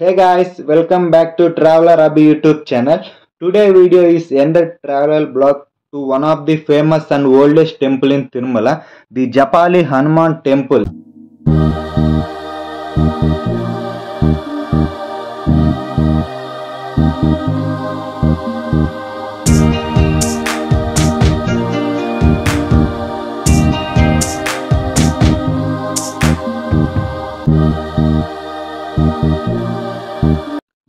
Hey guys, welcome back to Traveler Abhi YouTube channel. Today video is ended travel blog to one of the famous and oldest temple in Tirumala, the Japali Hanuman temple.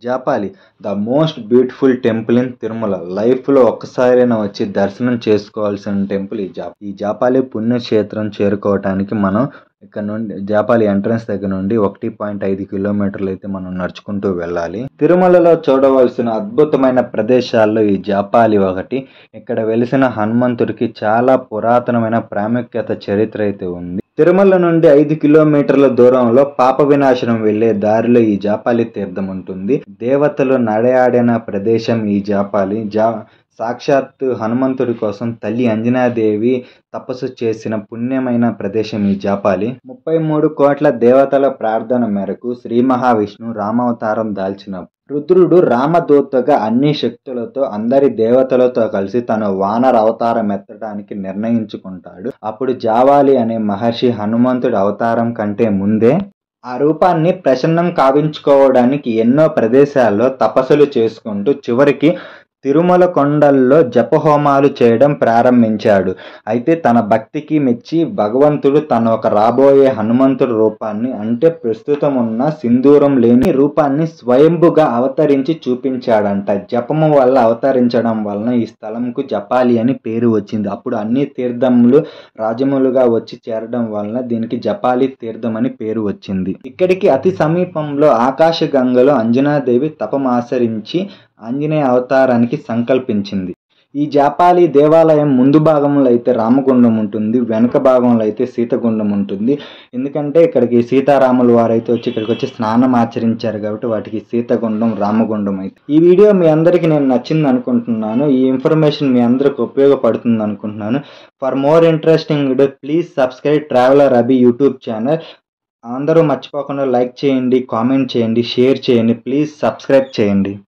Japali the most beautiful temple in Tirumala. లైఫ్లో ఒక్కసారైనా వచ్చి దర్శనం చేసుకోవాల్సిన temple ఈ జాపాలి పుణ్యక్షేత్రం చేరుకోవటానికి మనం ఇక్కడ నుండి జాపాలి ఎంట్రన్స్ దగ్గర నుండి 1.5 కిలోమీటర్లు అయితే మనం నడుచుకుంటూ వెళ్ళాలి. తిరుమలలో చూడవలసిన అద్భుతమైన ప్రదేశాల్లో ఈ జాపాలి ఒకటి. ఇక్కడ వెలిసిన హనుమంతుడికి చాలా పురాతనమైన ప్రాముఖ్యత చరిత్ర అయితే ఉంది. తిరుమల నుండి 5 కిలోమీటర్ల దూరంలో పాప వినాశనం వెళ్లే దారిలో ఈ జాపాలి తీర్థం ఉంటుంది. దేవతలు నడయాడిన ప్రదేశం ఈ జాపాలి. సాక్షాత్ హనుమంతుడి కోసం తల్లి అంజనాదేవి తపస్సు చేసిన పుణ్యమైన ప్రదేశం ఈ జాపాలి. 33 కోట్ల దేవతల ప్రార్థన మేరకు శ్రీ మహావిష్ణువు రామావతారం దాల్చిన రుద్రుడు రామదూతగా అన్ని శక్తులతో అందరి దేవతలతో కలిసి తన వానర అవతారం ఎత్తడానికి నిర్ణయించుకుంటాడు. అప్పుడు జావాలి అనే మహర్షి హనుమంతుడి అవతారం కంటే ముందే ఆ రూపాన్ని ప్రసన్నం కావించుకోవడానికి ఎన్నో ప్రదేశాల్లో తపస్సులు చేసుకుంటూ చివరికి తిరుమల కొండల్లో జపహోమాలు చేయడం ప్రారంభించాడు. అయితే తన భక్తికి మెచ్చి భగవంతుడు తన ఒక రాబోయే హనుమంతుడి రూపాన్ని, అంటే ప్రస్తుతం ఉన్న సింధూరం లేని రూపాన్ని స్వయంభుగా అవతరించి చూపించాడంట. జపము వల్ల అవతరించడం వలన ఈ స్థలంకు జపాలి అని పేరు వచ్చింది. అప్పుడు అన్ని తీర్థములు రాజములుగా వచ్చి చేరడం వలన దీనికి జపాలి తీర్థం అని పేరు వచ్చింది. ఇక్కడికి అతి సమీపంలో ఆకాశగంగలో అంజనాదేవి తపమాచరించి ఆంజనేయ అవతారానికి సంకల్పించింది. ఈ జాపాలి దేవాలయం ముందు భాగంలో అయితే రామగుండం ఉంటుంది, వెనుక భాగంలో అయితే సీతగుండం ఉంటుంది. ఎందుకంటే ఇక్కడికి సీతారాముల వారు అయితే వచ్చి ఇక్కడికి వచ్చి స్నానం ఆచరించారు కాబట్టి వాటికి సీతగుండం రామగుండం అయితే. ఈ వీడియో మీ అందరికీ నేను నచ్చింది అనుకుంటున్నాను. ఈ ఇన్ఫర్మేషన్ మీ అందరికి ఉపయోగపడుతుంది అనుకుంటున్నాను. For more interesting video please subscribe traveller Abhi YouTube channel. అందరూ మర్చిపోకుండా లైక్ చేయండి, కామెంట్ చేయండి, షేర్ చేయండి, ప్లీజ్ సబ్స్క్రైబ్ చేయండి.